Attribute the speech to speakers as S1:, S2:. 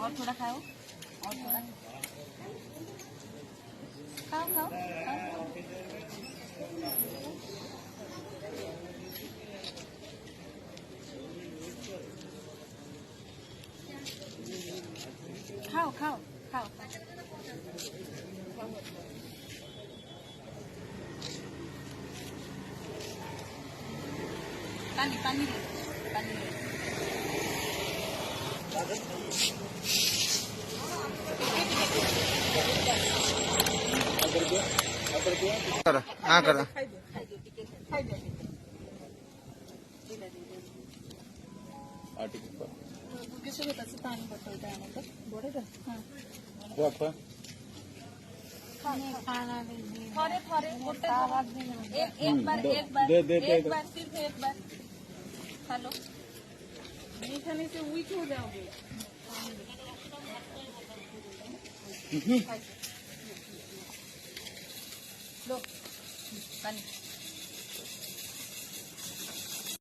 S1: और थोड़ा खाओ, और थोड़ा खाओ खाओ खाओ खाओ खाओ खाओ पानी पानी ले पानी ले
S2: कर
S1: पानी बोतल खाना थोड़े थोड़े एक बार सिर्फ एक बार खा लो, नहीं खाने से वीक हो जाओगे। लो पानी